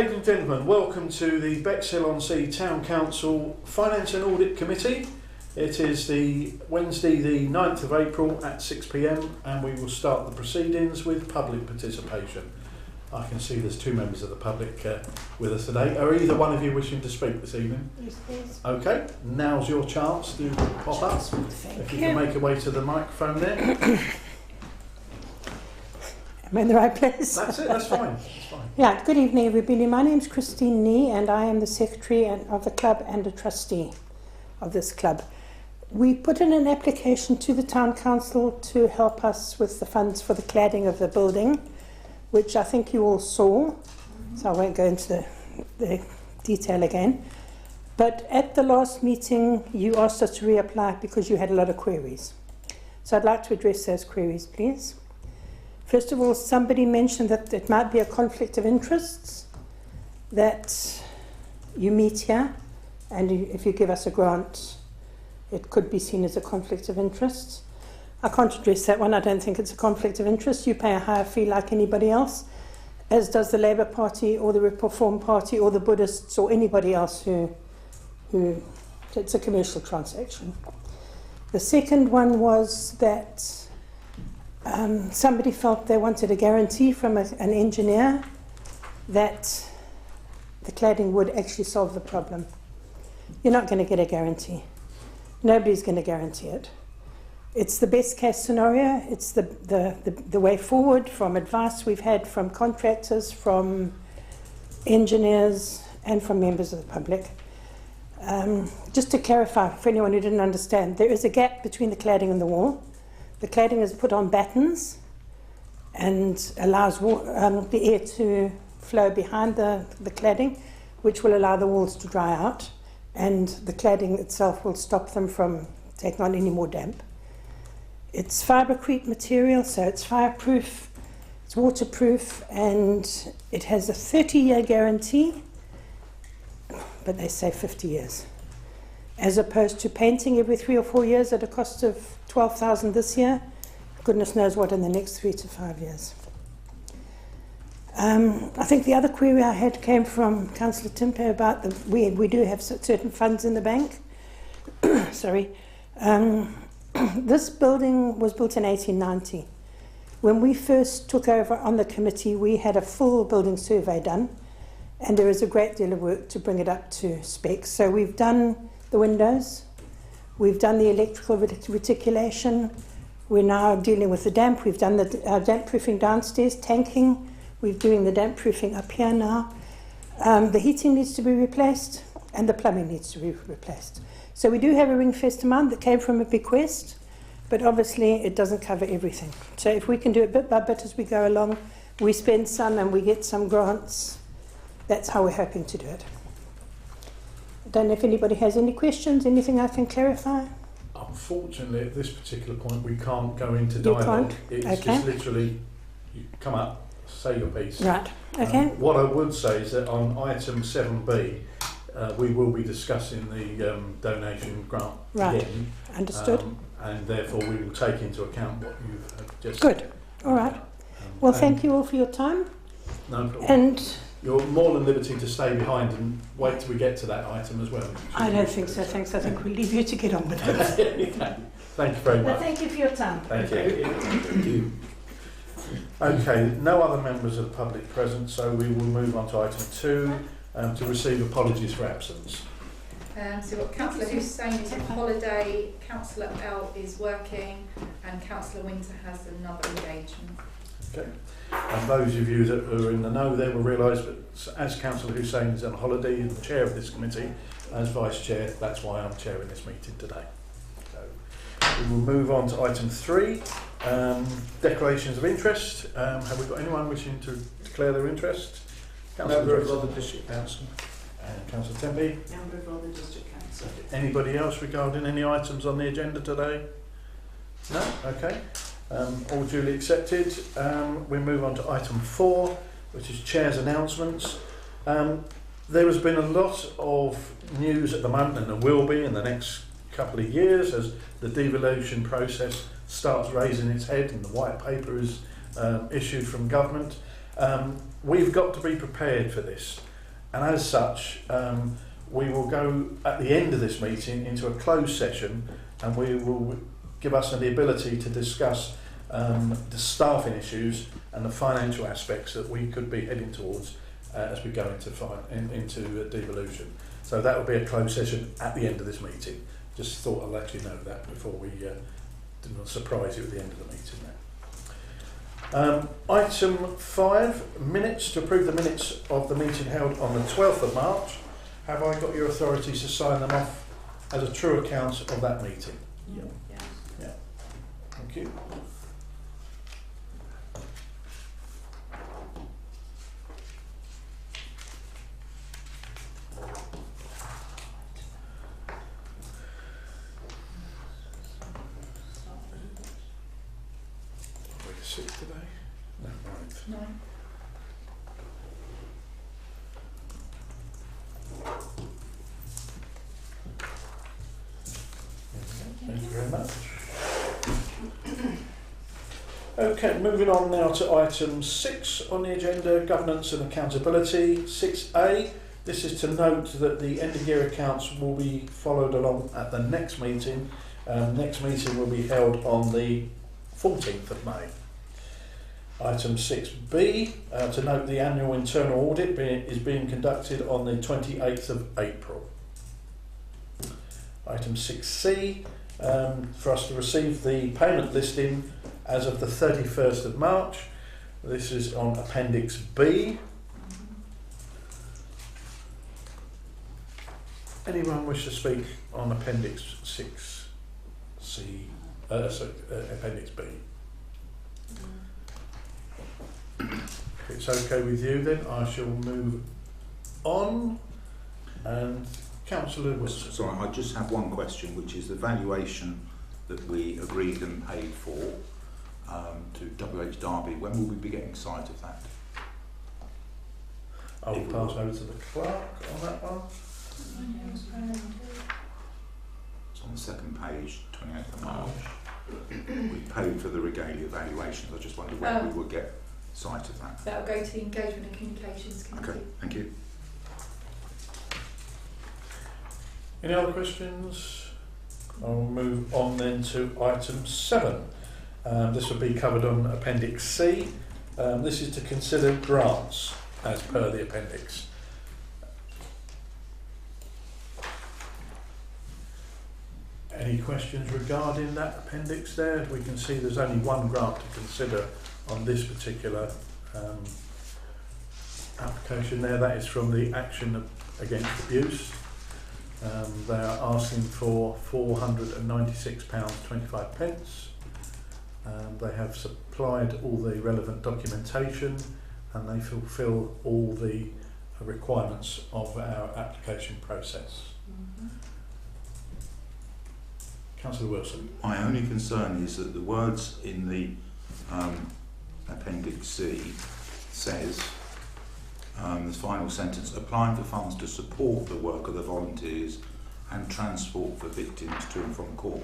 Ladies and gentlemen, welcome to the Bexhill-on-Sea Town Council Finance and Audit Committee. It is the Wednesday the 9th of April at 6 p.m. and we will start the proceedings with public participation. I can see there's two members of the public with us today. Are either one of you wishing to speak this evening? Yes, please. Okay, now's your chance to pop up. If you can make your way to the microphone there. Am I in the right place? That's it, that's fine. That's fine. Yeah, good evening everybody. My name is Christine Nee and I am the secretary of the club and a trustee of this club. We put in an application to the town council to help us with the funds for the cladding of the building, which I think you all saw, so I won't go into the detail again. But at the last meeting, you asked us to reapply because you had a lot of queries. So I'd like to address those queries, please. First of all, somebody mentioned that it might be a conflict of interests, that you meet here, and if you give us a grant, it could be seen as a conflict of interest. I can't address that one. I don't think it's a conflict of interest. You pay a higher fee like anybody else, as does the Labour Party or the Reform Party or the Buddhists or anybody else who it's a commercial transaction. The second one was that somebody felt they wanted a guarantee from an engineer that the cladding would actually solve the problem. You're not going to get a guarantee. Nobody's going to guarantee it. It's the best case scenario. It's the way forward from advice we've had from contractors, from engineers, and from members of the public. Just to clarify for anyone who didn't understand, there is a gap between the cladding and the wall. The cladding is put on battens and allows the air to flow behind the cladding, which will allow the walls to dry out, and the cladding itself will stop them from taking on any more damp. It's fibercrete material, so it's fireproof, it's waterproof, and it has a 30-year guarantee, but they say 50 years. As opposed to painting every 3 or 4 years at a cost of $12,000 this year, goodness knows what in the next 3 to 5 years. I think the other query I had came from Councillor Timpe about we do have certain funds in the bank. Sorry. This building was built in 1890. When we first took over on the committee, we had a full building survey done, and there is a great deal of work to bring it up to spec. So we've done the windows, we've done the electrical reticulation, we're now dealing with the damp, we've done the damp proofing downstairs, tanking, we're doing the damp proofing up here now. The heating needs to be replaced and the plumbing needs to be replaced. So we do have a ring-fenced amount that came from a bequest, but obviously it doesn't cover everything. So if we can do it bit by bit as we go along, we spend some and we get some grants, that's how we're hoping to do it. I don't know if anybody has any questions, anything I can clarify? Unfortunately, at this particular point, we can't go into dialogue. It's okay. Just literally, you come up, say your piece. Right, okay. What I would say is that on item 7B, we will be discussing the donation grant again. Understood. And therefore we will take into account what you've just Good, said. All right. Well, thank you all for your time. No problem. And you're more than liberty to stay behind and wait till we get to that item as well. I don't think so, thanks. I think we'll leave you to get on with it. Thank you very much. But thank you for your time. Thank you. Thank you. Okay, no other members of the public present, so we will move on to item 2, to receive apologies for absence. So we've got Councillor Hussain is on holiday, Councillor L is working, and Councillor Winter has another engagement. Okay. And those of you that are in the know there will realise that as Councillor Hussain is on holiday and the chair of this committee, as vice chair, that's why I'm chairing this meeting today. So we will move on to item 3, declarations of interest. Have we got anyone wishing to declare their interest? Member of Audit District Council. And Councillor Tempe. Member of Audit District Council. Anybody else regarding any items on the agenda today? No? Okay. All duly accepted. We move on to item 4, which is Chair's announcements. There has been a lot of news at the moment, and there will be in the next couple of years as the devolution process starts raising its head and the white paper is issued from government. We've got to be prepared for this. and as such, we will go at the end of this meeting into a closed session, and we will give us the ability to discuss the staffing issues and the financial aspects that we could be heading towards as we go into devolution. So that will be a closed session at the end of this meeting. Just thought I'd let you know that before we didn't surprise you at the end of the meeting there. Item 5, minutes, to approve the minutes of the meeting held on the 12th of March. Have I got your authority to sign them off as a true account of that meeting? Yeah. Thank you. Are we 6 today? No, 9th. 9. Thank you very much. Okay, moving on now to item 6 on the agenda, governance and accountability. 6A, this is to note that the end of year accounts will be followed along at the next meeting. Next meeting will be held on the 14th of May. Item 6B, to note the annual internal audit is being conducted on the 28th of April. Item 6C, for us to receive the payment listing as of the 31st of March. This is on Appendix B. Anyone wish to speak on Appendix 6C, Appendix B? If it's okay with you, then I shall move on. And Councillor Wilson. Sorry, I just have one question, which is the valuation that we agreed and paid for to WH Derby. When will we be getting sight of that? I'll pass over to the clerk on that one. It's on the second page, 28th of March. We paid for the regalia valuations. I just wondered when we would get sight of that. That'll go to the Engagement and Communications Committee. Okay, thank you. Any other questions? I'll move on then to item 7. This will be covered on Appendix C. This is to consider grants as per the appendix. Any questions regarding that appendix there? We can see there's only one grant to consider on this particular application there. That is from the Action Against Abuse. They are asking for £496.25. They have supplied all the relevant documentation and they fulfil all the requirements of our application process. Councillor Wilson. My only concern is that the words in the Appendix C says, the final sentence, applying for funds to support the work of the volunteers and transport for victims to and from court.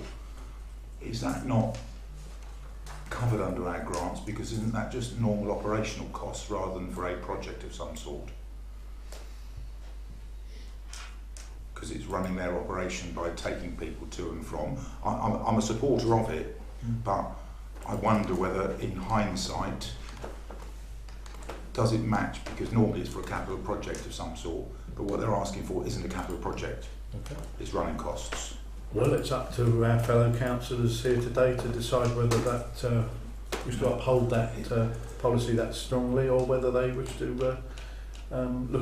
Is that not covered under our grants, because isn't that just normal operational costs rather than for a project of some sort? Because it's running their operation by taking people to and from. I'm a supporter of it, but I wonder whether in hindsight does it match, because normally it's for a capital project of some sort, but what they're asking for isn't a capital project, it's running costs. Well, it's up to our fellow councillors here today to decide whether that we should uphold that policy that strongly, or whether they wish to look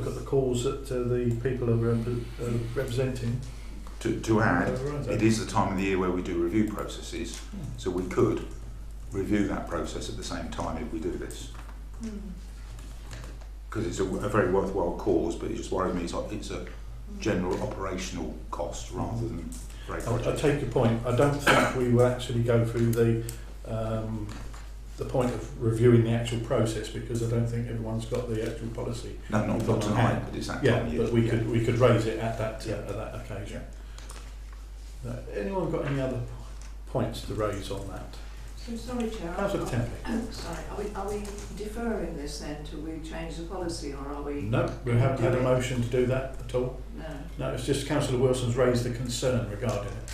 at the cause that the people are representing. To add, it is the time of the year where we do review processes, so we could review that process at the same time if we do this. Because it's a very worthwhile cause, but it just worries me it's a general operational cost rather than very project. I take your point. I don't think we will actually go through the point of reviewing the actual process, because I don't think everyone's got the actual policy. No, not tonight, but it's that time of year. But we could raise it at that occasion. Anyone got any other points to raise on that? So sorry, Chair. Councillor Templey. Sorry, are we deferring this then till we change the policy, or are we? No, we haven't had a motion to do that at all. No. No, it's just Councillor Wilson's raised a concern regarding it.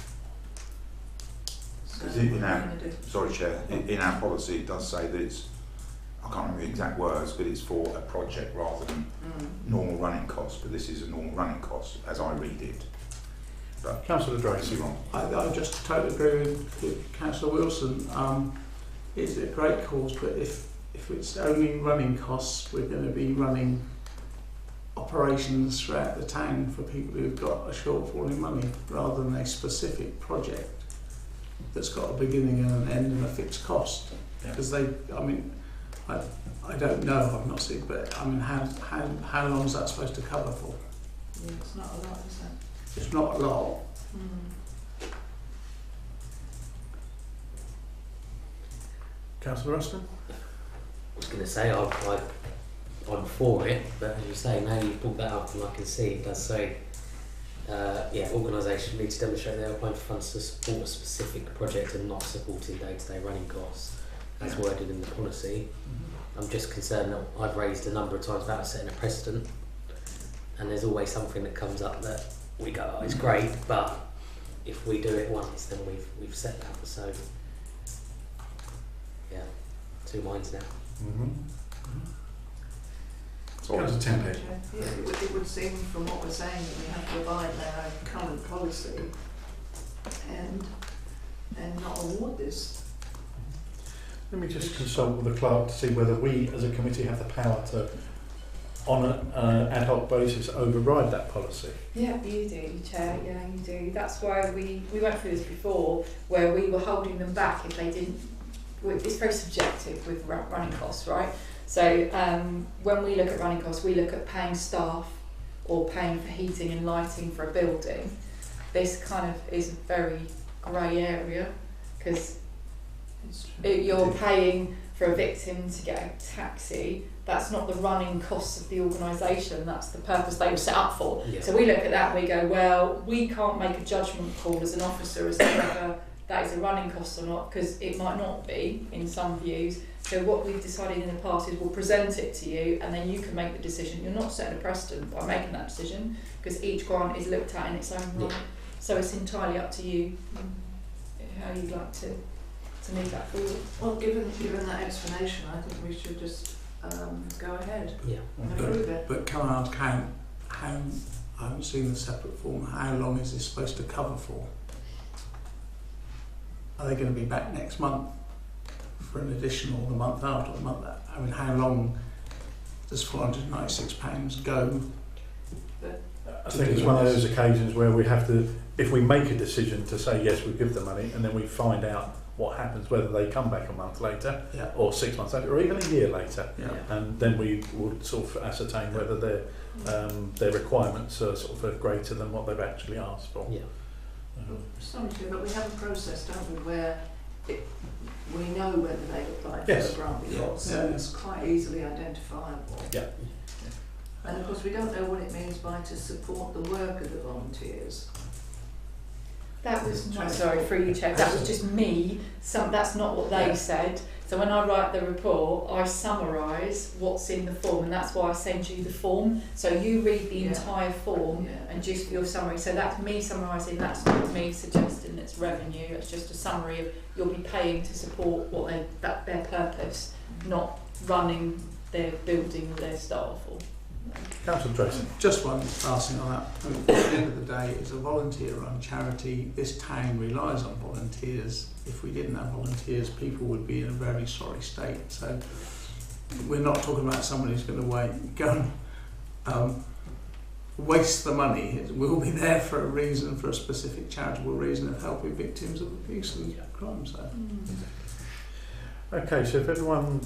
So Is it in what are our- we gonna do? Sorry, Chair, in our policy it does say that it's, I can't remember the exact words, but it's for a project rather than normal running costs, but this is a normal running cost as I read it. But Councillor I could be Dracy. wrong. I just totally agree with Councillor Wilson. It's a great cause, but if it's only running costs, we're going to be running operations throughout the town for people who've got a shortfall in money, rather than a specific project that's got a beginning and an end and a fixed cost. Yeah. Because I don't know, I've not seen, but I mean, how long is that supposed to cover for? Yeah, it's not a lot, is it? It's not a lot. Councillor Ruston. I was going to say I'm for it, but as you say, now you've brought that up and I can see it does say, organisation needs to demonstrate they are applying for funds to support a specific project and not supporting day-to-day running costs, as worded in the policy. I'm just concerned that I've raised a number of times about setting a precedent, and there's always something that comes up that we go, oh, it's great, but if we do it once, then we've set that. So, yeah, two minds now. Councillor Templey. Yeah, it would seem from what we're saying that we have to abide by our current policy and not award this. Let me just consult with the clerk to see whether we as a committee have the power to, on an ad hoc basis, override that policy. Yeah, you do, Chair. Yeah, you do. That's why we went through this before, where we were holding them back if they didn't. It's very subjective with running costs, right? So when we look at running costs, we look at paying staff or paying for heating and lighting for a building. This kind of is a very grey area because you're paying for a victim to get a taxi. That's not the running costs of the organisation, that's the purpose they were set up for. Yeah. So we look at that and we go, well, we can't make a judgment call as an officer as to whether that is a running cost or not, because it might not be in some views. So what we've decided in the past is we'll present it to you and then you can make the decision. You're not setting a precedent by making that decision because each grant is looked at in its own right. So it's entirely up to you how you'd like to move that forward. Well, given that explanation, I think we should just go ahead Yeah. and approve it. But can I ask how I haven't seen the separate form, how long is this supposed to cover for? Are they going to be back next month for an additional, the month after, the month after? I mean, how long does £496 go? I think it's one of those occasions where we have to, if we make a decision to say yes, we give the money, and then we find out what happens, whether they come back a month later, Yeah. or 6 months later, or even a year later, Yeah. and then we will sort of ascertain whether their requirements are sort of greater than what they've actually asked for. Yeah. Sorry, Chair, but we have a process, don't we, where we know whether they've applied for Yes. a grant before, so Yeah. it's quite easily identifiable. Yeah. And of course, we don't know what it means by to support the work of the volunteers. That was sorry, through you, Chair. That was just me. That's not what they said. So when I write the report, I summarise what's in the form, and that's why I send you the form. So you read the entire form and just your summary. So that's me summarising. That's not me suggesting it's revenue. It's just a summary of you'll be paying to support what their purpose, not running their building or their staff. Or Councillor Tracy. Just one last thing on that. I mean, at the end of the day, it's a volunteer-run charity. This town relies on volunteers. If we didn't have volunteers, people would be in a very sorry state. So we're not talking about someone who's going to go and waste the money. It will be there for a reason, for a specific charitable reason of helping victims of abuse and crime. So. Okay, so if everyone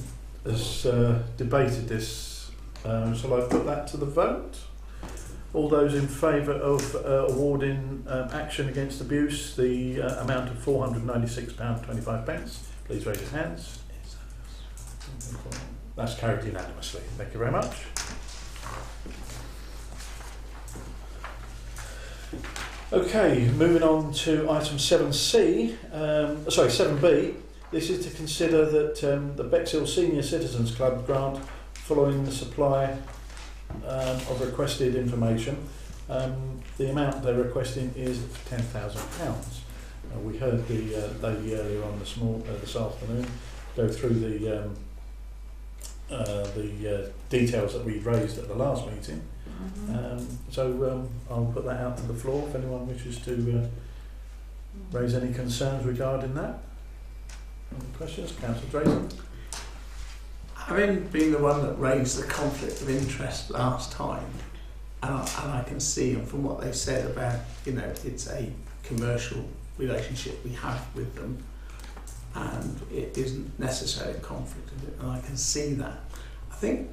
has debated this, shall I put that to the vote? All those in favour of awarding action against abuse, the amount of £496.25, please raise your hands. That's carried unanimously. Thank you very much. Okay, moving on to item 7B, This is to consider that the Bexhill Senior Citizens Club grant, following the supply of requested information, the amount they're requesting is £10,000. We heard the lady earlier on this afternoon go through the details that we raised at the last meeting. So I'll put that out to the floor if anyone wishes to raise any concerns regarding that. Any questions? Councillor Drayson? Having been the one that raised the conflict of interest last time, and I can see, and from what they said about, it's a commercial relationship we have with them, and it isn't necessarily a conflict of it, and I can see that. I think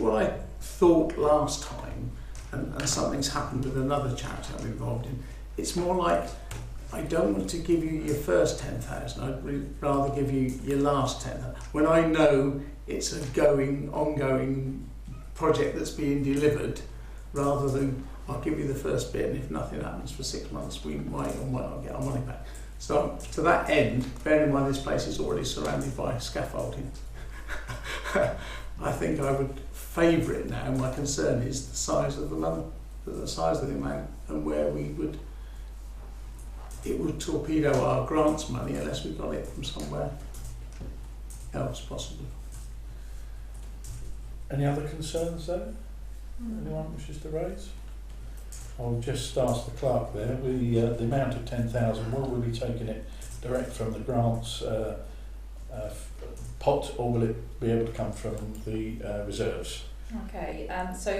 what I thought last time, and something's happened with another charity I'm involved in, it's more like, I don't want to give you your first 10,000, I'd rather give you your last 10,000. When I know it's an ongoing project that's being delivered, rather than I'll give you the first bit and if nothing happens for 6 months, we might or might not get our money back. So to that end, bearing in mind this place is already surrounded by scaffolding, I think I would favour it now. My concern is the size of the money, the size of the amount, and where it would torpedo our grants money unless we got it from somewhere else possibly. Any other concerns though? Anyone wishes to raise? I'll just ask the clerk there. The amount of 10,000, will we be taking it direct from the grants pot, or will it be able to come from the reserves? Okay, so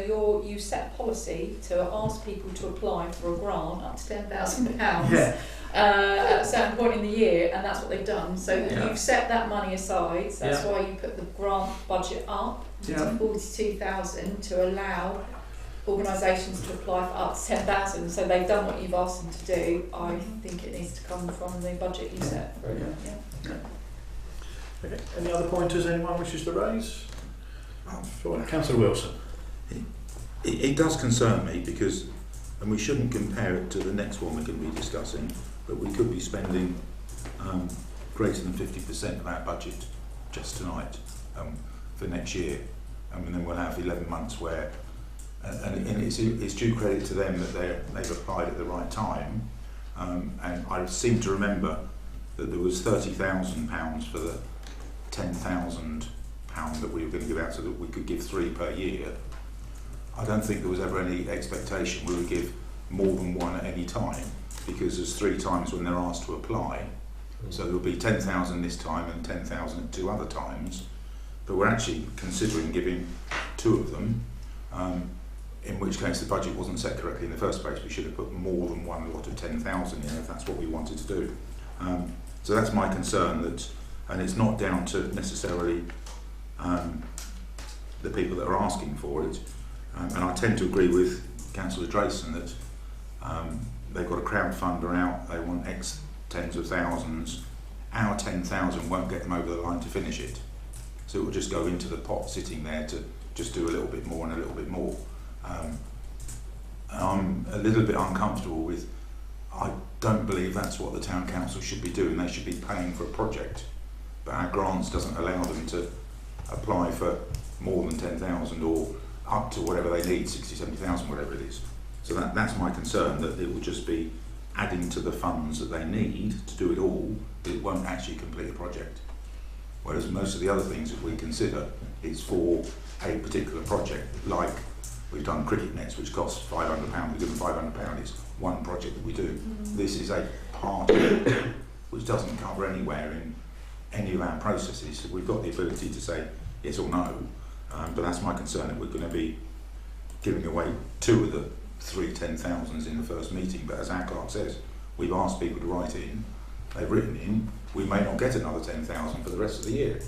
you set policy to ask people to apply for a grant up to £10,000 at a certain point in the year, and that's what they've done. So you've set that money aside, so that's why you put the grant budget up to 42,000 to allow organisations to apply for up to 10,000. So they've done what you've asked them to do. I think it needs to come from the budget you set. Okay. Any other pointers anyone wishes to raise? Councillor Wilson. It does concern me because, and we shouldn't compare it to the next one we're going to be discussing, but we could be spending greater than 50% of our budget just tonight for next year, and then we'll have 11 months where, and it's due credit to them that they've applied at the right time, and I seem to remember that there was £30,000 for the £10,000 that we were going to give out so that we could give 3 per year. I don't think there was ever any expectation we would give more than one at any time, because there's 3 times when they're asked to apply. So there'll be 10,000 this time and 10,000 at 2 other times, but we're actually considering giving 2 of them, in which case the budget wasn't set correctly in the first place. We should have put more than one lot of 10,000 in if that's what we wanted to do. So that's my concern, that, and it's not down to necessarily the people that are asking for it, and I tend to agree with Councillor Drayson that they've got a crowdfunder out, they want X tens of thousands. Our 10,000 won't get them over the line to finish it, so it will just go into the pot sitting there to just do a little bit more and a little bit more. I'm a little bit uncomfortable with, I don't believe that's what the town council should be doing. They should be paying for a project, but our grants doesn't allow them to apply for more than 10,000 or up to whatever they need, 60, 70,000, whatever it is. So that's my concern, that it will just be adding to the funds that they need to do it all, but it won't actually complete a project. Whereas most of the other things that we consider is for a particular project, like we've done cricket nets, which costs £500, we give them £500, it's one project that we do. This is a part of it, which doesn't cover anywhere in any of our processes. So we've got the ability to say yes or no, but that's my concern, that we're going to be giving away 2 of the 3 10,000s in the first meeting. But as our clerk says, we've asked people to write in, they've written in, we may not get another 10,000 for the rest of the year,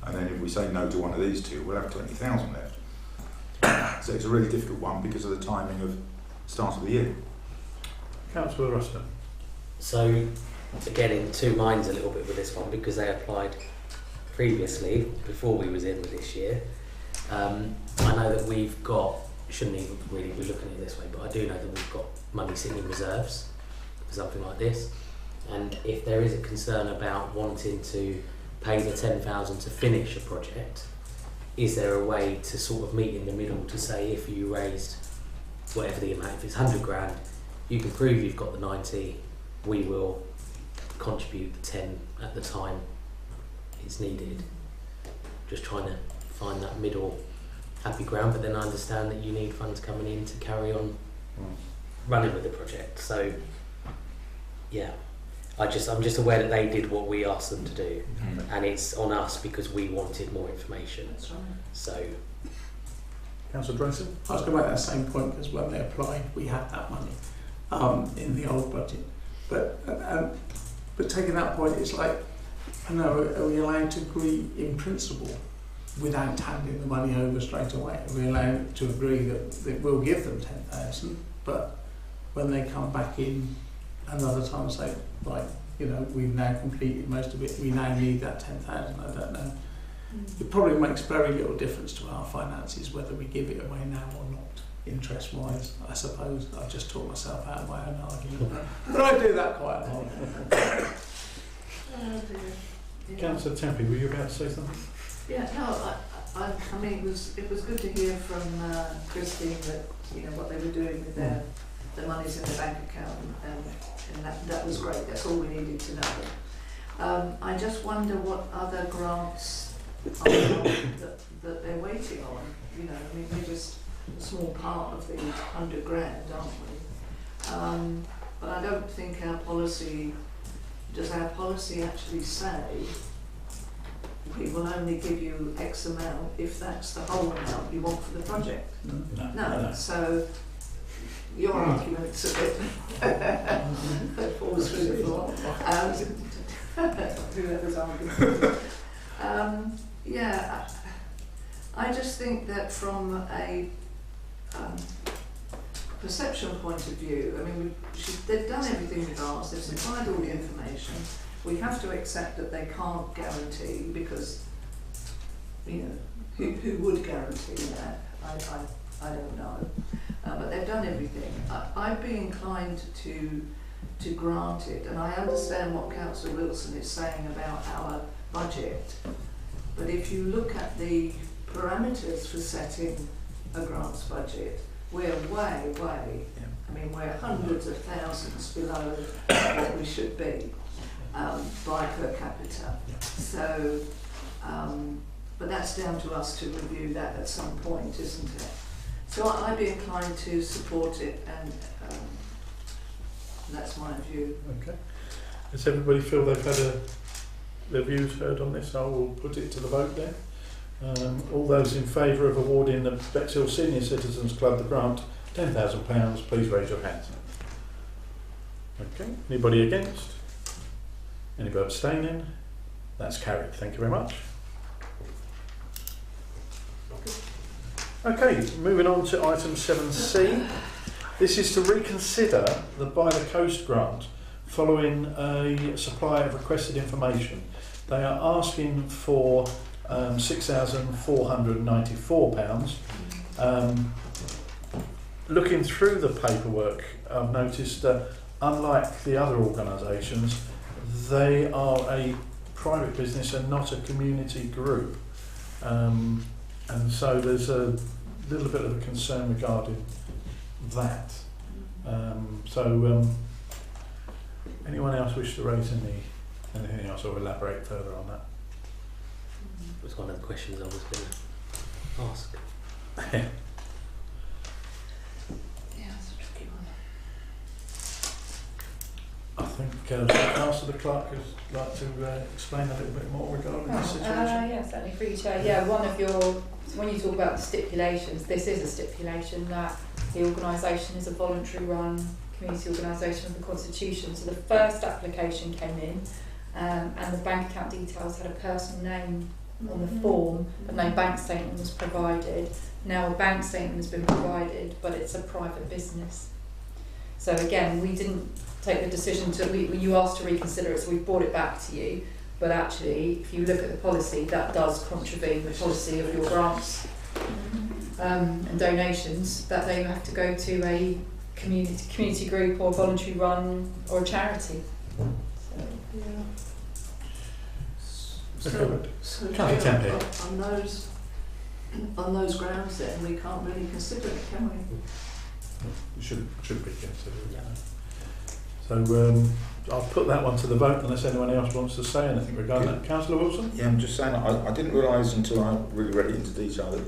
and then if we say no to one of these 2, we'll have 20,000 left. So it's a really difficult one because of the timing of start of the year. Councillor Ruston. So again, in 2 minds a little bit with this one, because they applied previously before we was in with this year. I know that we've got, shouldn't even really be looking at it this way, but I do know that we've got money sitting in reserves for something like this. And if there is a concern about wanting to pay the 10,000 to finish a project, is there a way to sort of meet in the middle to say, if you raised whatever the amount, if it's 100 grand, you can prove you've got the 90, we will contribute the 10 at the time it's needed. Just trying to find that middle happy ground, but then I understand that you need funds coming in to carry on running with the project. So yeah, I'm just aware that they did what we asked them to do, and it's on us because we wanted more information. That's right. So Councillor Drayson? I was going to make that same point, because when they applied, we had that money in the old budget. But taking that point, it's like, I know, are we allowed to agree in principle without handing the money over straight away? Are we allowed to agree that we'll give them 10,000, but when they come back in another time and say, right, you know, we've now completed most of it, we now need that 10,000, I don't know. It probably makes very little difference to our finances whether we give it away now or not, interest-wise. I suppose I just talked myself out of my own argument, but I do that quite a lot. Oh dear. Yeah. Councillor Tempe, were you about to say something? Yeah, no, I mean, it was good to hear from Christine that, you know, what they were doing with their monies in the bank account, and that was great. That's all we needed to know. I just wonder what other grants are that they're waiting on. You know, I mean, we're just a small part of the 100 grand, aren't we? But I don't think our policy, does our policy actually say we will only give you X amount if that's the whole amount you want for the project? No. So your argument's a bit falls through the floor. Whoever's arguing. Yeah, I just think that from a perception point of view, I mean, they've done everything we've asked, they've supplied all the information. We have to accept that they can't guarantee, because, you know, who would guarantee that? I don't know. But they've done everything. I'd be inclined to grant it, and I understand what Councillor Wilson is saying about our budget. But if you look at the parameters for setting a grants budget, we're way, I mean, we're hundreds of thousands below what we should be by per capita. So, but that's down to us to review that at some point, isn't it? So I'd be inclined to support it, and that's my view. Okay. Does everybody feel they've had their views heard on this? I will put it to the vote then. All those in favour of awarding the Bexhill Senior Citizens Club the grant £10,000, please raise your hands. Okay. Anybody against? Anybody abstaining? That's carried. Thank you very much. Okay, moving on to item 7C. This is to reconsider the By the Coast grant following a supply of requested information. They are asking for £6,494. Looking through the paperwork, I've noticed that unlike the other organisations, they are a private business and not a community group. And so there's a little bit of a concern regarding that. Anyone else wish to raise anything else or elaborate further on that? it was one of the questions I was going to ask. Yeah, it's a tricky one. I think Councillor Clark would like to explain a little bit more regarding this situation. Yeah, certainly for you, Chair. Yeah, when you talk about the stipulations, this is a stipulation that the organisation is a voluntary run community organisation of the Constitution. So the first application came in and the bank account details had a personal name on the form, but no bank statement was provided. Now a bank statement has been provided, but it's a private business. So again, we didn't take the decision you asked to reconsider it, so we brought it back to you. But actually, if you look at the policy, that does contravene the policy of your grants and donations, that they have to go to a community group or voluntary run or a charity. So Councillor Tempe. on those grounds then we can't really consider it, can we? Should be considered. Yeah. So I'll put that one to the vote unless anyone else wants to say anything regarding that. Councillor Wilson? Yeah, I'm just saying, I didn't realise until I really read it into detail that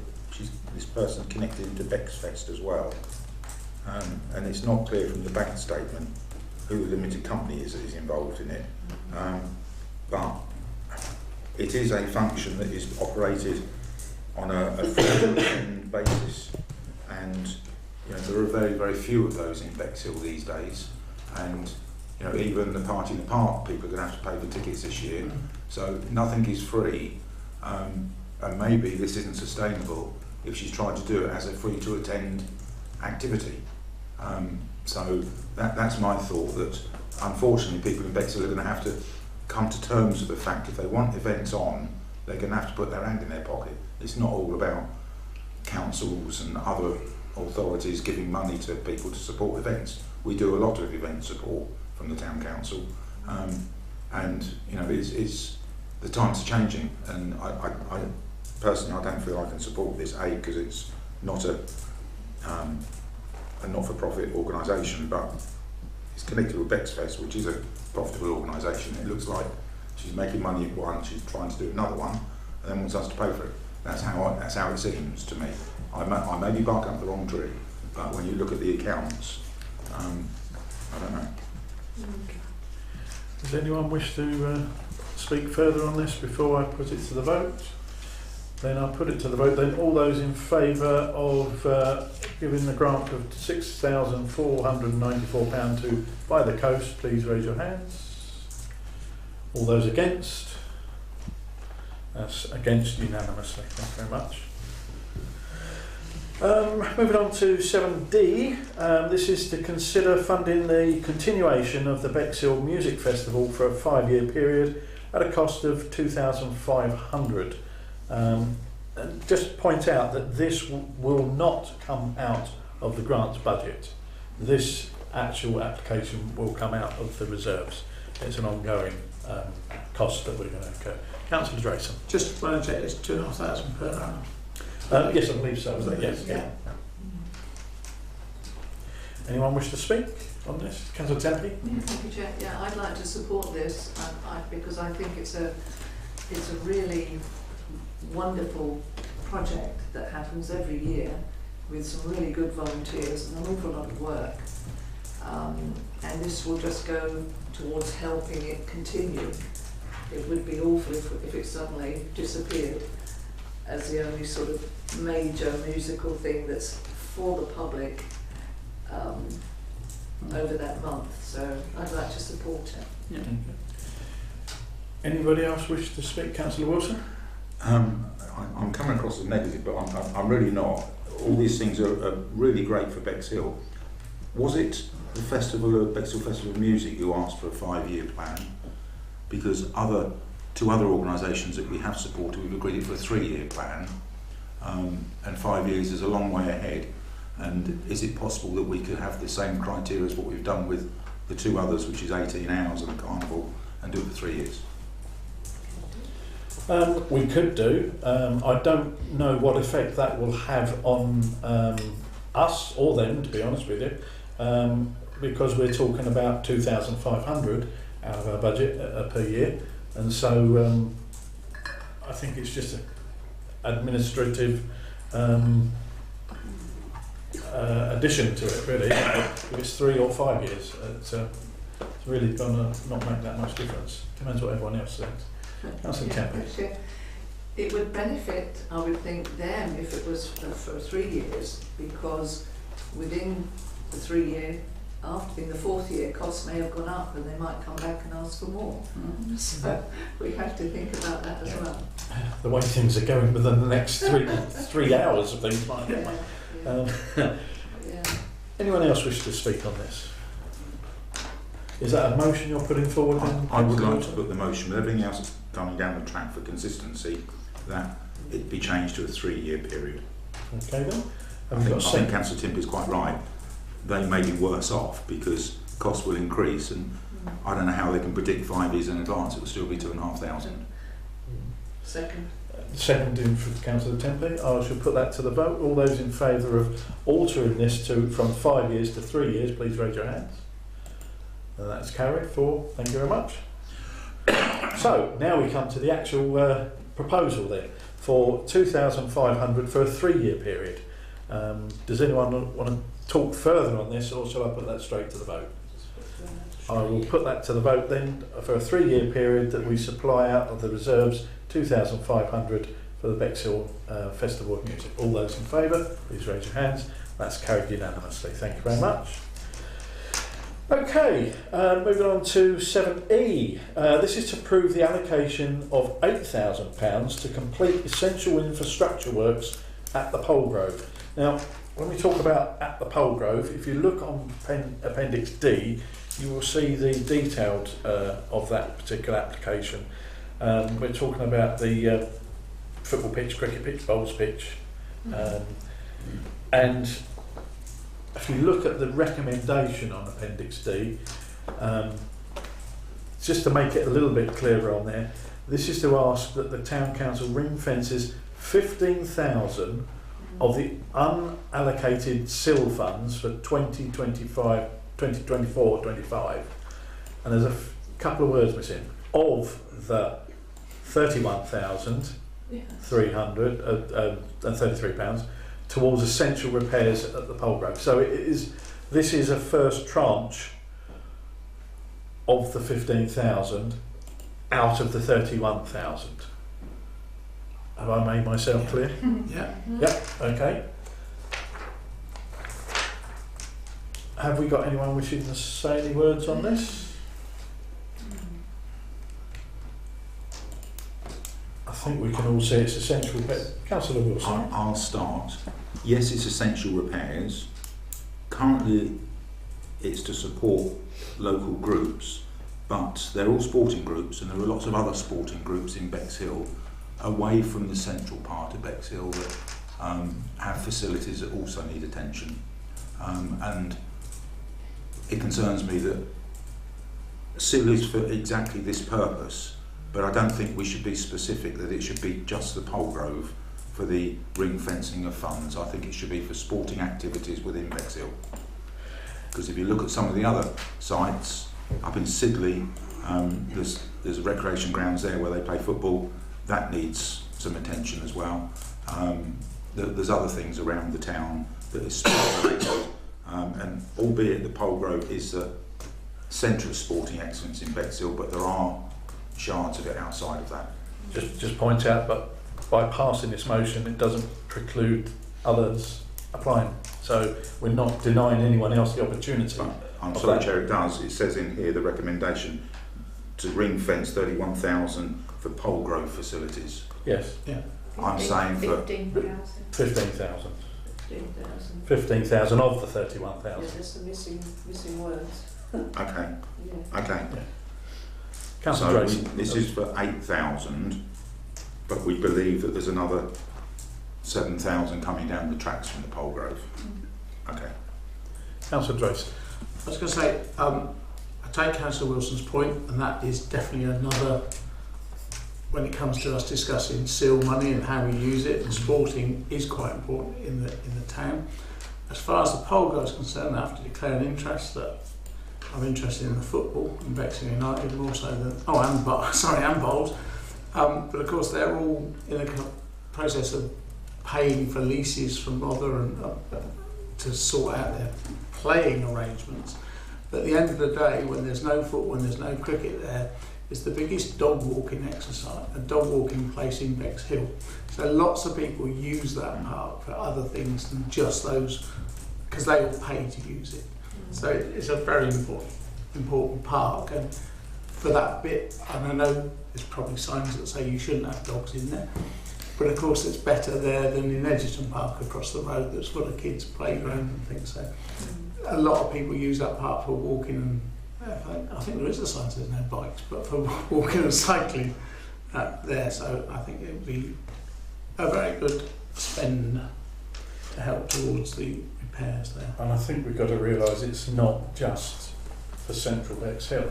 this person connected into Bexfest as well. And it's not clear from the bank statement who the limited company is that is involved in it. But it is a function that is operated on a free basis, and there are very, very few of those in Bexhill these days. And even the Party in the Park, people are going to have to pay for tickets this year. So nothing is free, and maybe this isn't sustainable if she's tried to do it as a free to attend activity. So that's my thought, that unfortunately people in Bexhill are going to have to come to terms with the fact if they want events on, they're going to have to put their hand in their pocket. It's not all about councils and other authorities giving money to people to support events. We do a lot of event support from the town council, and it's the times are changing, and I personally I don't feel I can support this, because it's not a not-for-profit organisation, but it's connected with Bexfest, which is a profitable organisation. It looks like she's making money at one, she's trying to do another one, and then wants us to pay for it. That's how it seems to me. I may be barking up the wrong tree, but when you look at the accounts, I don't know. Does anyone wish to speak further on this before I put it to the vote? Then I'll put it to the vote. Then all those in favour of giving the grant of £6,494 to By the Coast, please raise your hands. All those against? That's against unanimously. Thank you very much. Moving on to 7D, this is to consider funding the continuation of the Bexhill Music Festival for a 5-year period at a cost of £2,500. And just point out that this will not come out of the grants budget. This actual application will come out of the reserves. It's an ongoing cost that we're going to incur. Councillor Drayson. Just want to check, it's £2,500 per annum. Yes, I believe so. Was that yes? Yeah. Anyone wish to speak on this? Councillor Tempe? Thank you, Chair. Yeah, I'd like to support this because I think it's a really wonderful project that happens every year with some really good volunteers and an awful lot of work. And this will just go towards helping it continue. It would be awful if it suddenly disappeared as the only sort of major musical thing that's for the public over that month. So I'd like to support it. Yeah. Anybody else wish to speak? Councillor Wilson? I'm coming across as negative, but I'm really not. All these things are really great for Bexhill. Was it the Bexhill Festival of Music who asked for a 5-year plan? Because two other organisations that we have supported, we've agreed for a 3-year plan, and 5 years is a long way ahead. And is it possible that we could have the same criteria as what we've done with the two others, which is 18 hours and a carnival, and do it for 3 years? We could do. I don't know what effect that will have on us or them, to be honest with you, because we're talking about 2,500 out of our budget per year, and so I think it's just an administrative addition to it, really. If it's 3 or 5 years, it's really going to not make that much difference. Depends what everyone else thinks. Councillor Tempe. It would benefit, I would think, them if it was for 3 years, because within the 3 year, in the 4th year, costs may have gone up and they might come back and ask for more. So we have to think about that as well. The way things are going within the next 3 hours of things might get Anyone else wish to speak on this? Is that a motion you're putting forward? I would like to put the motion, with everything else coming down the track for consistency, that it be changed to a 3-year period. Okay then. I think Councillor Timp is quite right. they may be worse off because costs will increase, and I don't know how they can predict 5 years in advance it will still be 2,500. Second. Seconding for Councillor Tempe. I shall put that to the vote. All those in favour of altering this from 5 years to 3 years, please raise your hands. And that's carried. 4. Thank you very much. So now we come to the actual proposal then for 2,500 for a 3-year period. Does anyone want to talk further on this, or shall I put that straight to the vote? I will put that to the vote then for a 3-year period that we supply out of the reserves 2,500 for the Bexhill Festival of Music. All those in favour, please raise your hands. That's carried unanimously. Thank you very much. Okay, moving on to 7E. This is to approve the allocation of £8,000 to complete essential infrastructure works at the Polegrove. Now, when we talk about at the Polegrove, if you look on Appendix D, you will see the detailed of that particular application. We're talking about the football pitch, cricket pitch, bowls pitch, and if you look at the recommendation on Appendix D, just to make it a little bit clearer on there, this is to ask that the Town Council ring fences 15,000 of the unallocated SIL funds for 2024-25, and there's a couple of words missing, of the £31,333 towards essential repairs at the Polegrove. So this is a first tranche of the 15,000 out of the 31,000. Have I made myself clear? Yeah. Yep, okay. Have we got anyone wishing to say any words on this? I think we can all see it's essential. Councillor Wilson. I'll start. Yes, it's essential repairs. Currently, it's to support local groups, but they're all sporting groups, and there are lots of other sporting groups in Bexhill away from the central part of Bexhill that have facilities that also need attention. And it concerns me that SIL is for exactly this purpose, but I don't think we should be specific that it should be just the Polegrove for the ring fencing of funds. I think it should be for sporting activities within Bexhill. Because if you look at some of the other sites, up in Sidley, there's recreation grounds there where they play football. That needs some attention as well. There's other things around the town that is sport related, and albeit the Polegrove is the centre of sporting excellence in Bexhill, but there are shards of it outside of that. Just point out, but by passing this motion, it doesn't preclude others applying. So we're not denying anyone else the opportunity. But I'm sorry, Chair, it does. It says in here the recommendation to ring fence 31,000 for Polegrove facilities. Yes. Yeah. I'm saying for 15,000. 15,000. 15,000. 15,000 of the Yeah, 31,000. there's some missing words. okay, Yeah. okay. Councillor So Drayson. this is for 8,000, but we believe that there's another 7,000 coming down the tracks from the Polegrove. Okay. Councillor Drayson. I was going to say, I take Councillor Wilson's point, and that is definitely another, when it comes to us discussing SIL money and how we use it, and sporting is quite important in the town. As far as the Polegrove is concerned, I have to declare an interest that I'm interested in the football in Bexhill United more so than and bowls. But of course they're all in a process of paying for leases from Rother and to sort out their playing arrangements. But at the end of the day, when there's no football and there's no cricket there, it's the biggest dog walking exercise, a dog walking place in Bexhill. So lots of people use that park for other things than just those, because they all pay to use it. So it's a very important park, and for that bit, and I know there's probably signs that say you shouldn't have dogs in there, but of course it's better there than in Edgerton Park across the road that's full of kids' playground and things. So a lot of people use that park for walking, and I think there is a sign that there's no bikes, but for walking and cycling there. So I think it would be a very good spend. to help towards the repairs there. And I think we've got to realise it's not just for central Bexhill.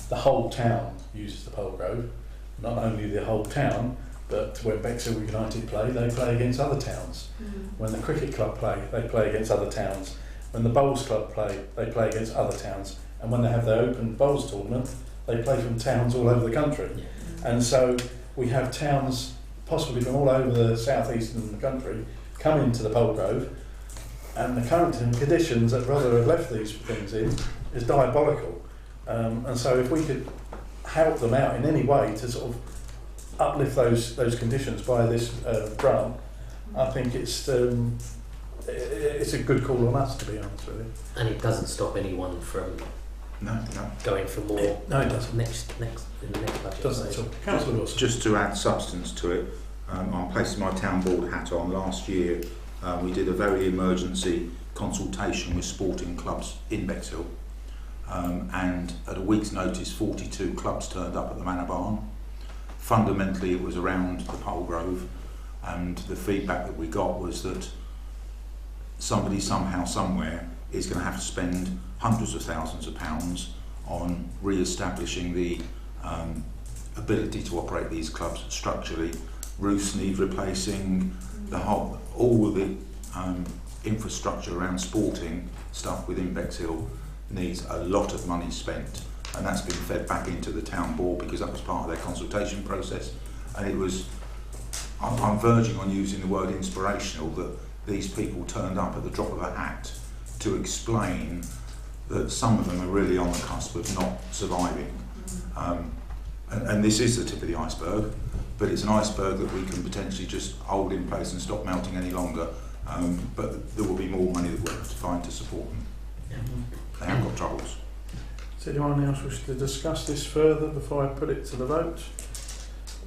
The whole town uses the Polegrove. Not only the whole town, but when Bexhill United play, they play against other towns. When the cricket club play, they play against other towns. When the bowls club play, they play against other towns. And when they have their open bowls tournament, they play from towns all over the country. And so we have towns possibly from all over the southeast of the country come into the Polegrove, and the current conditions that Rother have left these things in is diabolical. And so if we could help them out in any way to sort of uplift those conditions by this grant, I think it's a good call on us, to be honest with you. And it doesn't stop anyone from going for more. No, it doesn't. Next in the next budget. Doesn't at all. Councillor Wilson. Just to add substance to it, I'm placing my town board hat on. Last year we did a very emergency consultation with sporting clubs in Bexhill, and at a week's notice 42 clubs turned up at the Manor Barn. Fundamentally it was around the Polegrove, and the feedback that we got was that somebody somehow somewhere is going to have to spend hundreds of thousands of pounds on re-establishing the ability to operate these clubs structurally. Roofs need replacing, all of the infrastructure around sporting stuff within Bexhill needs a lot of money spent, and that's been fed back into the town board because that was part of their consultation process. And it was, I'm verging on using the word inspirational, that these people turned up at the drop of a hat to explain that some of them are really on the cusp of not surviving. And this is the tip of the iceberg, but it's an iceberg that we can potentially just hold in place and stop melting any longer. But there will be more money that we'll have to find to support them. They have got troubles. Does anyone else wish to discuss this further before I put it to the vote?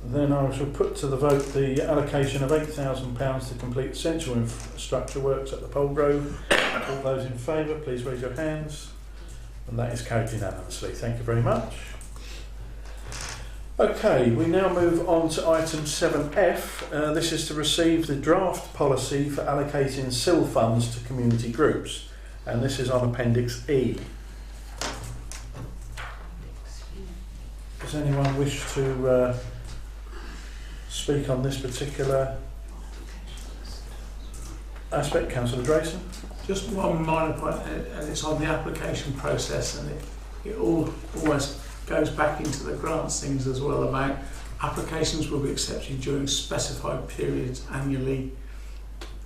Then I shall put to the vote the allocation of £8,000 to complete essential infrastructure works at the Polegrove. All those in favour, please raise your hands. And that is carried unanimously. Thank you very much. Okay, we now move on to item 7F. This is to receive the draft policy for allocating SIL funds to community groups. And this is on Appendix E. Does anyone wish to speak on this particular aspect? Councillor Drayson? Just one minor point, and it's on the application process, and it all almost goes back into the grants things as well, about applications will be accepted during specified periods annually.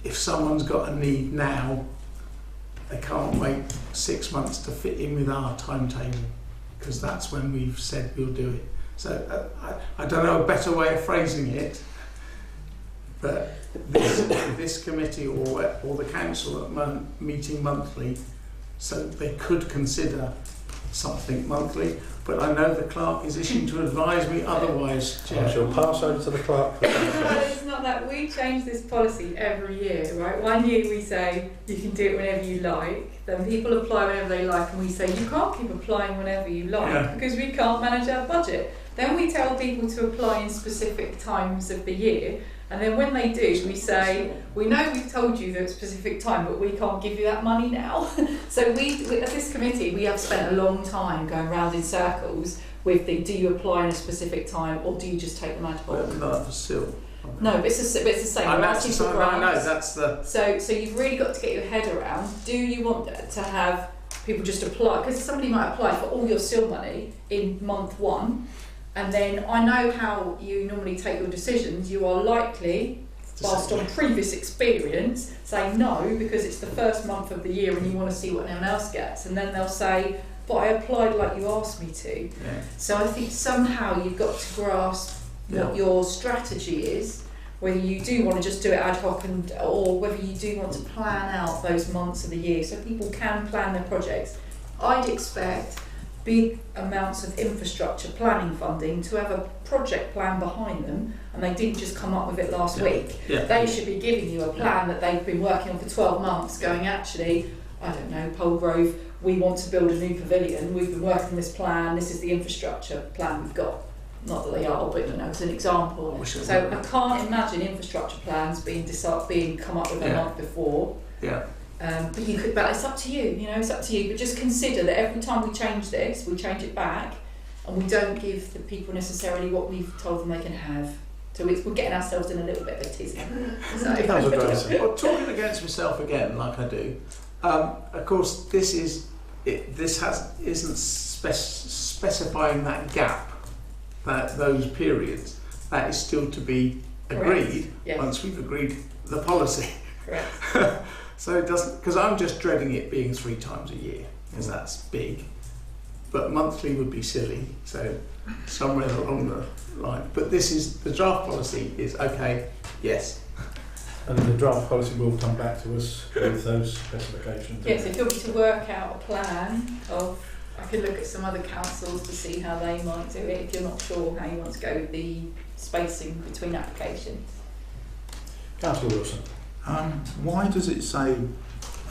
If someone's got a need now, they can't wait 6 months to fit in with our timetable, because that's when we've said we'll do it. So I don't know a better way of phrasing it, but this committee or the council at meeting monthly, so they could consider something monthly, but I know the clerk is issuing to advise me otherwise, Chair. I shall pass over to the clerk. It's not that we change this policy every year, right? One year we say you can do it whenever you like, then people apply whenever they like, and we say you can't keep applying whenever you like because we can't manage our budget. Then we tell people to apply in specific times of the year, and then when they do, we say, we know we've told you that specific time, but we can't give you that money now. So we, as this committee, we have spent a long time going round in circles with the, do you apply in a specific time, or do you just take them ad hoc? Well, not for SIL. No, but it's the same. I We're know, asking for grants. that's the... So you've really got to get your head around, do you want to have people just apply? Because somebody might apply for all your SIL money in month one, and then I know how you normally take your decisions. You are likely, based on previous experience, say no because it's the first month of the year and you want to see what anyone else gets, and then they'll say, but I applied like you asked me to. Yeah. So I think somehow you've got to grasp what your strategy is, whether you do want to just do it ad hoc, or whether you do want to plan out those months of the year so people can plan their projects. I'd expect big amounts of infrastructure planning funding to have a project plan behind them, and they didn't just come up with it last week. They should be giving you a plan that they've been working on for 12 months, going, actually, I don't know, Polegrove, we want to build a new pavilion, we've been working on this plan, this is the infrastructure plan we've got. not that they are, but you know, as an example. So I can't imagine infrastructure plans being come up with a month before. Yeah. But you could. But it's up to you. You know, it's up to you. But just consider that every time we change this, we change it back, and we don't give the people necessarily what we've told them they can have. So we're getting ourselves in a little bit of a tizzy. Well, talking against myself again, like I do. Of course, this isn't specifying that gap, those periods. That is still to be agreed once we've agreed the policy. Correct. So it doesn't, because I'm just dreading it being 3 times a year, because that's big. But monthly would be silly, so somewhere along the line. But this is, the draft policy is okay, yes. And the draft policy will come back to us with those specifications. Yes, if you want me to work out a plan of, I could look at some other councils to see how they might do it if you're not sure how you want to go with the spacing between applications. Councillor Wilson. Why does it say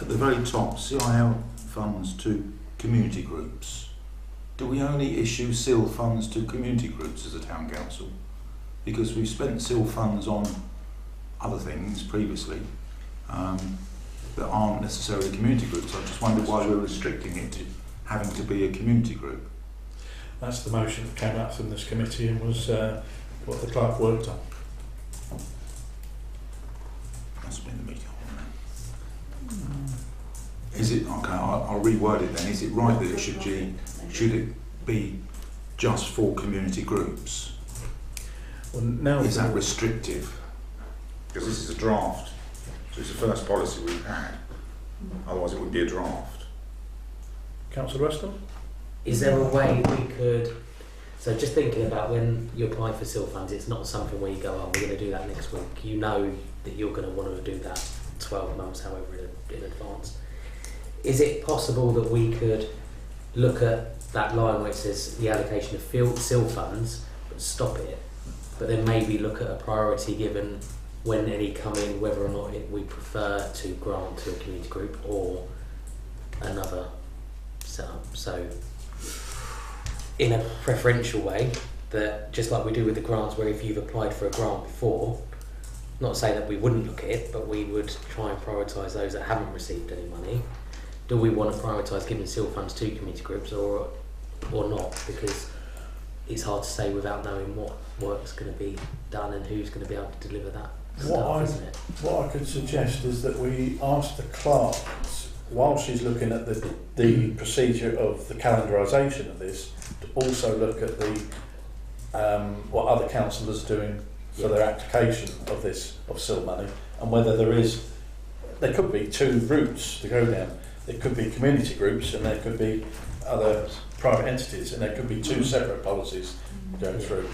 at the very top, CIL funds to community groups? Do we only issue CIL funds to community groups as a town council? Because we've spent CIL funds on other things previously that aren't necessarily community groups. I just wonder why we're restricting it to having to be a community group. That's the motion that came out from this committee and was what the clerk worked on. Must be in the meeting. Is it okay? I'll reword it then. Is it right that it should it be just for community groups? Well, now is that restrictive? Because this is a draft, so it's the first policy we've had. Otherwise, it would be a draft. Councillor Weston? Is there a way we could? So just thinking about when you apply for CIL funds, it's not something where you go, oh, we're going to do that next week. You know that you're going to want to do that 12 months, however, in advance. Is it possible that we could look at that line where it says the allocation of CIL funds, but stop it, but then maybe look at a priority given when any come in, whether or not we prefer to grant to a community group or another setup? So in a preferential way, that just like we do with the grants, where if you've applied for a grant before, not saying that we wouldn't look at it, but we would try and prioritise those that haven't received any money. Do we want to prioritise giving CIL funds to community groups or not? Because it's hard to say without knowing what work's going to be done and who's going to be able to deliver that stuff, isn't it? What I could suggest is that we ask the clerk, while she's looking at the procedure of the calendarisation of this, to also look at the what other councillors are doing for their application of CIL money, and whether there could be 2 routes to go down. There could be community groups and there could be other private entities, and there could be 2 separate policies going through.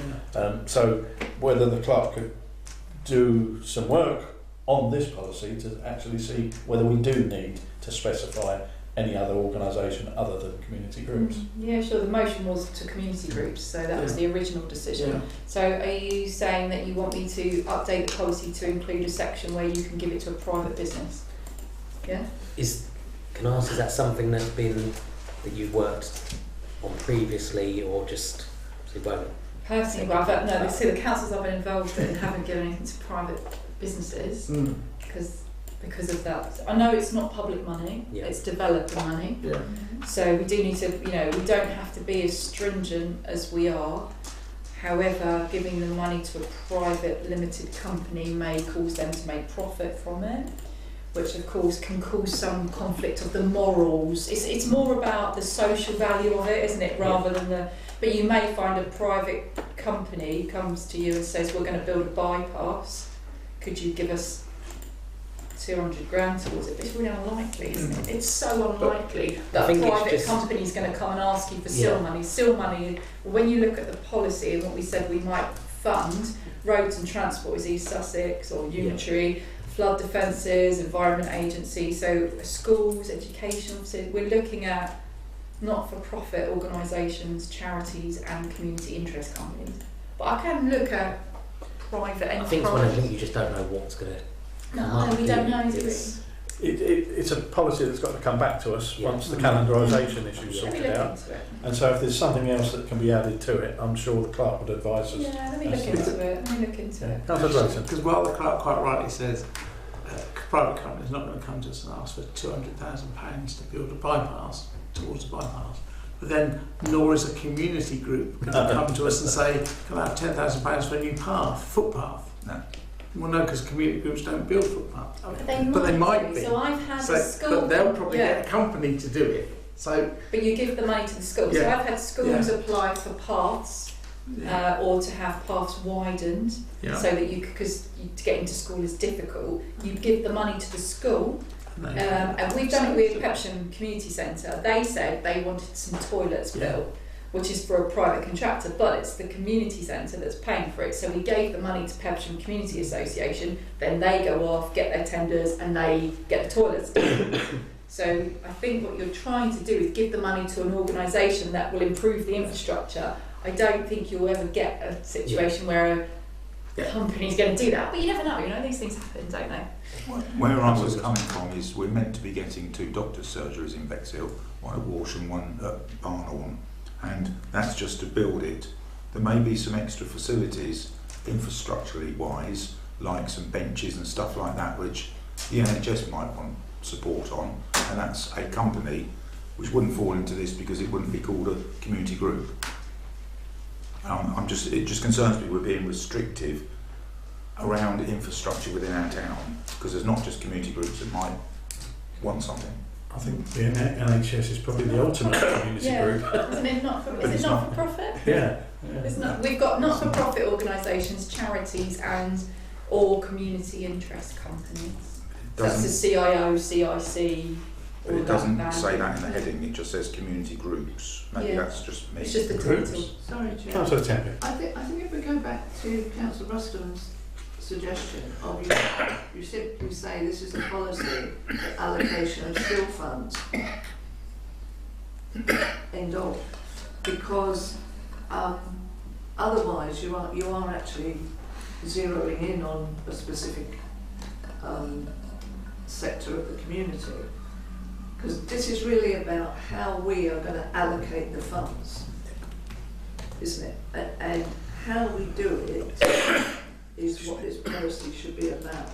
So whether the clerk could do some work on this policy to actually see whether we do need to specify any other organisation other than community groups. Yeah, sure. The motion was to community groups, so that was the original decision. Yeah. So are you saying that you want me to update the policy to include a section where you can give it to a private business? Yeah? Can I ask, is that something that you've worked on previously, or just Personally, well, the councils I've been involved in haven't given anything to private businesses because of that. I know it's not public money; it's developer money. Yeah. So we do need to, we don't have to be as stringent as we are. However, giving the money to a private limited company may cause them to make profit from it, which of course can cause some conflict of the morals. It's more about the social value of it, isn't it, rather than but you may find a private company comes to you and says, we're going to build a bypass, could you give us 200 grand towards it? It's really unlikely, isn't it? It's so unlikely that a private company is going to come and ask you for CIL money. CIL money, when you look at the policy and what we said we might fund, roads and transport is East Sussex or Unitary, flood defences, environment agency, so schools, education, we're looking at not-for-profit organisations, charities and community interest companies. But I can look at private enterprise. I think it's one of the things you just don't know what's going to come up. No, we don't know, do we? it's a policy that's got to come back to us Yeah. once the calendarisation issue's Let me sorted look out. into it. And so if there's something else that can be added to it, I'm sure the clerk would advise us. Yeah, let me look into it. Let me look into it. Councillor Drayton. Because while the clerk quite rightly says private companies not going to come to us and ask for £200,000 to build a bypass towards a bypass, but then nor is a community group going to come to us and say, can I have £10,000 for a new footpath? No. Well, no, because community groups don't build footpaths. But they might do. be. So I've had a school. But they'll probably yeah. get a company to do it. So But you give the money to the school. So Yeah. I've had schools apply for paths or to have paths widened yeah. so that you, because to get into school is difficult, you give the money to the school. And we've done it with Pepsham Community Centre. They said they wanted some toilets built, which is for a private contractor, but it's the community centre that's paying for it. So we gave the money to Pepsham Community Association, then they go off, get their tenders, and they get the toilets done. So I think what you're trying to do is give the money to an organisation that will improve the infrastructure. I don't think you'll ever get a situation where a company's going to do that, but you never know. You know, these things happen, don't they? Where I was coming from is we're meant to be getting 2 doctors' surgeries in Bexhill, one at Walsh and one at Barnhorn, and that's just to build it. There may be some extra facilities, infrastructurally wise, like some benches and stuff like that, which the NHS might want support on, and that's a company which wouldn't fall into this because it wouldn't be called a community group. It just concerns me we're being restrictive around infrastructure within our town, because there's not just community groups that might want something. I think the NHS is probably the ultimate community group. Isn't it not for, is it not for profit? Yeah. It's not, we've got not-for-profit organisations, charities and or community interest companies. That's the CIO, CIC. But it doesn't say that in the heading, it just says community groups. Maybe that's just me. It's just the Groups. title. Sorry, Chair. Councillor Tempe. I think if we go back to Councillor Ruston's suggestion of you simply say this is a policy for allocation of still funds. End of. Because otherwise you are actually zeroing in on a specific sector of the community. Because this is really about how we are going to allocate the funds, isn't it? And how we do it is what this policy should be about,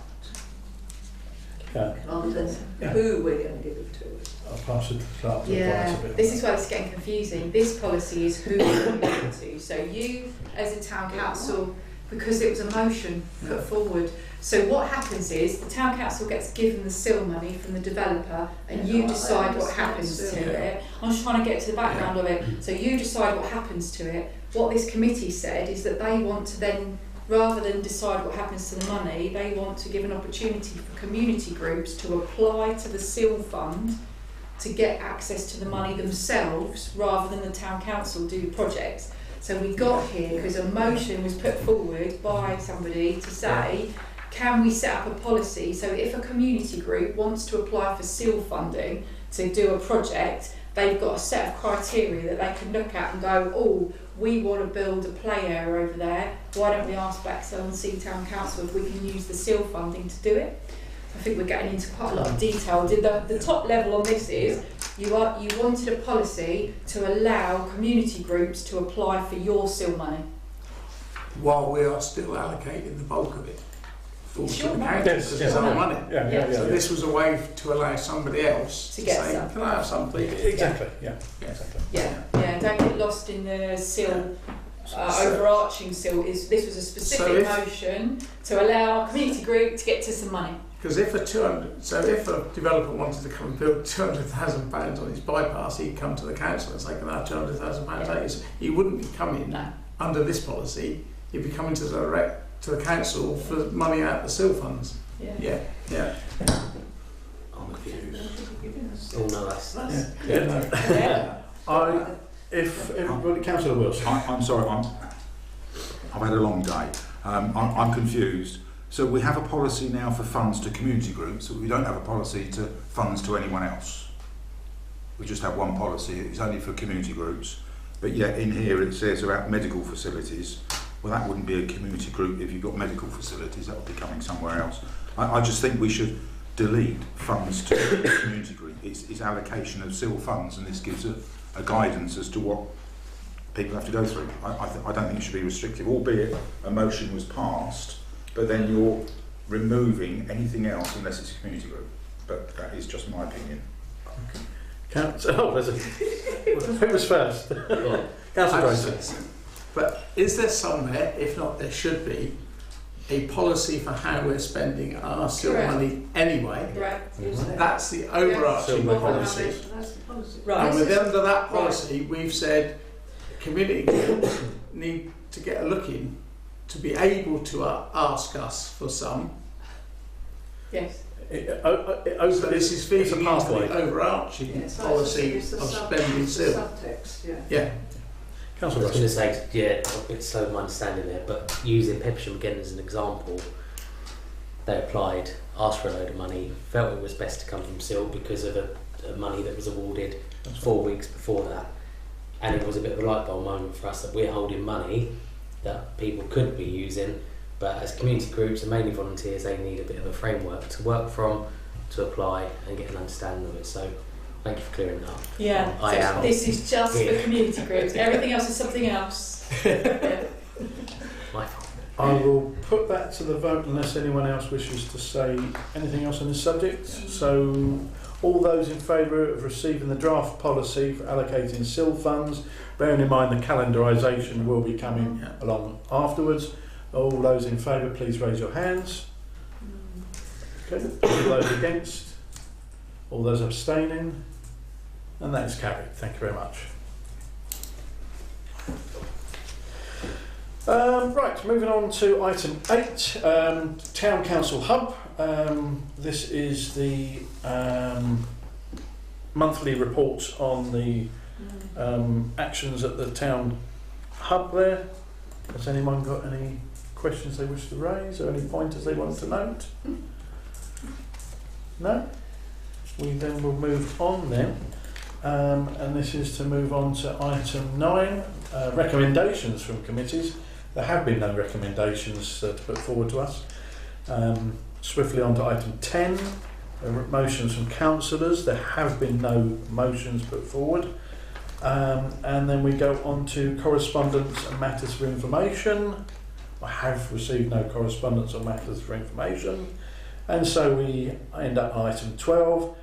Yeah. rather than who we're going to give it to. I'll pass it to the clerk to Yeah, advise a bit. this is why it's getting confusing. This policy is who you're going to. So you, as a town council, because it was a motion put forward. So what happens is the town council gets given the SIL money from the developer, and you decide what happens to it. I'm just trying to get to the background of it. So you decide what happens to it. What this committee said is that they want to then, rather than decide what happens to the money, they want to give an opportunity for community groups to apply to the SIL fund to get access to the money themselves, rather than the town council do projects. So we got here because a motion was put forward by somebody to say, can we set up a policy so if a community group wants to apply for SIL funding to do a project, they've got a set of criteria that they can look at and go, oh, we want to build a play area over there, why don't we ask Bexhill-on-Sea Town Council if we can use the SIL funding to do it? I think we're getting into quite a lot of detail. The top level on this is you wanted a policy to allow community groups to apply for your SIL money. While we are still allocating the bulk of it. It's To your the money. council, Yes, because yes. it's our money. So this was a way to allow somebody else To to, get say, some. can I have some please? Exactly, yeah. Exactly. Yeah, don't get lost in the SIL, overarching SIL. This was a specific motion to allow a community group to get to some money. Because if if a developer wanted to come and build £200,000 on his bypass, he'd come to the council and say, can I have £200,000? He wouldn't be coming under this policy, he'd be coming to the council for money out of the SIL funds. Yeah. I'm confused. Oh no, that's If everybody, Councillor Wilson. I'm sorry, I've had a long day. I'm confused. So we have a policy now for funds to community groups, but we don't have a policy to funds to anyone else. We just have one policy, it's only for community groups. But yet in here it says about medical facilities. Well, that wouldn't be a community group if you've got medical facilities, that would be coming somewhere else. I just think we should delete funds to the community group. It's allocation of SIL funds, and this gives a guidance as to what people have to go through. I don't think it should be restrictive, albeit a motion was passed, but then you're removing anything else unless it's a community group. But that is just my opinion. Who was first? Councillor Grayson. But is there somewhere, if not there should be, a policy for how we're spending our SIL Correct. money anyway? Correct. That's the overarching Yeah. policy. That's the policy. Right. And within under that policy, we've said community groups need to get a look in to be able to ask us for some. Yes. So this is feeding into pathway. the overarching Yeah, so policy it's the of sub- spending it's the SIL. subtext, yeah. Yeah. I Councillor was going to Grayson. say, yeah, it slowed my understanding there, but using Peppersham again as an example, they applied, asked for a load of money, felt it was best to come from SIL because of the money that was awarded 4 weeks before that. And it was a bit of a light bulb moment for us that we're holding money that people could be using, but as community groups and mainly volunteers, they need a bit of a framework to work from, to apply and get an understanding of it. So thank you for clearing that up. Yeah. I So am this is just here. for community groups. Everything else is something else. Yeah. My fault. I will put that to the vote unless anyone else wishes to say anything else on this subject. So, all those in favour of receiving the draft policy for allocating SIL funds, bearing in mind the calendarisation will be coming along afterwards. All those in favour, please raise your hands. Okay. All those against? All those abstaining? And that is carried. Thank you very much. Right, moving on to item 8, Town Council Hub. This is the monthly report on the actions at the Town Hub there. Has anyone got any questions they wish to raise or any pointers they want to note? No? We then will move on then. And this is to move on to item 9, recommendations from committees. There have been no recommendations to put forward to us. Swiftly on to item 10, motions from councillors. There have been no motions put forward. And then we go on to correspondence and matters for information. I have received no correspondence or matters for information. And so we end up item 12,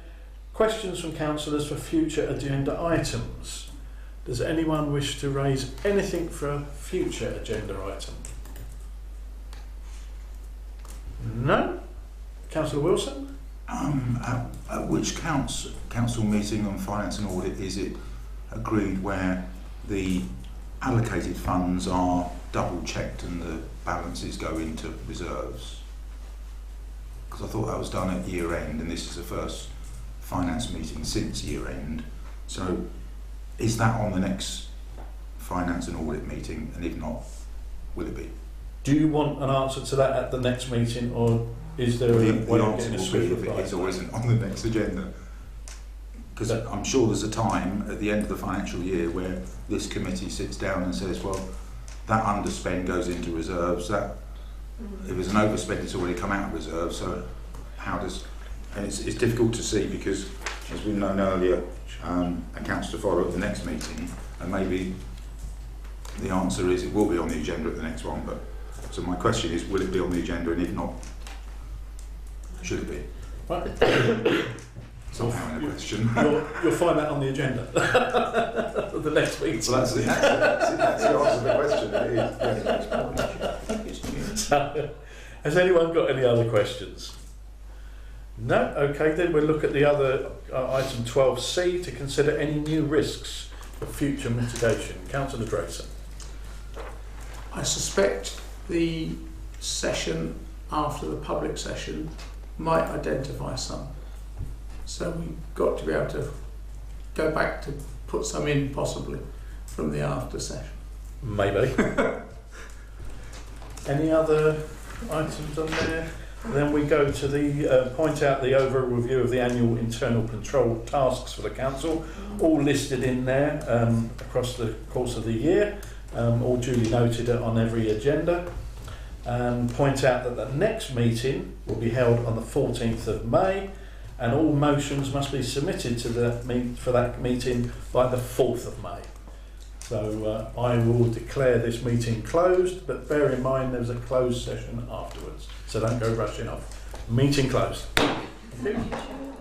questions from councillors for future agenda items. Does anyone wish to raise anything for a future agenda item? No? Councillor Wilson? At which council meeting on finance and audit is it agreed where the allocated funds are double checked and the balances go into reserves? Because I thought that was done at year end, and this is the first finance meeting since year end. So is that on the next finance and audit meeting, and if not, will it be? Do you want an answer to that at the next meeting, or is there a way The of answer getting a will swift be if reply? it is or isn't on the next agenda. Because I'm sure there's a time at the end of the financial year where this committee sits down and says, well, that underspend goes into reserves, that if there's an overspend it's already come out of reserves, so how does, and it's difficult to see because as we've known earlier, accounts to follow at the next meeting, and maybe the answer is it will be on the agenda at the next one, but so my question is, will it be on the agenda, and if not, should it be? Right. Somehow in a question. You'll find that on the agenda of the next meeting. So that's the answer to the question. It is. So, has anyone got any other questions? No? Okay, then we'll look at the other item 12C to consider any new risks for future mitigation. Councillor Drayson. I suspect the session after the public session might identify some. So we've got to be able to go back to put some in possibly from the after session. Maybe. Any other items on there? Then we go to the point out the overall review of the annual internal control tasks for the council, all listed in there across the course of the year, all duly noted on every agenda. and point out that the next meeting will be held on the 14th of May, and all motions must be submitted to for that meeting by the 4th of May. So I will declare this meeting closed, but bear in mind there's a closed session afterwards, so don't go rushing off. Meeting closed. Thank you.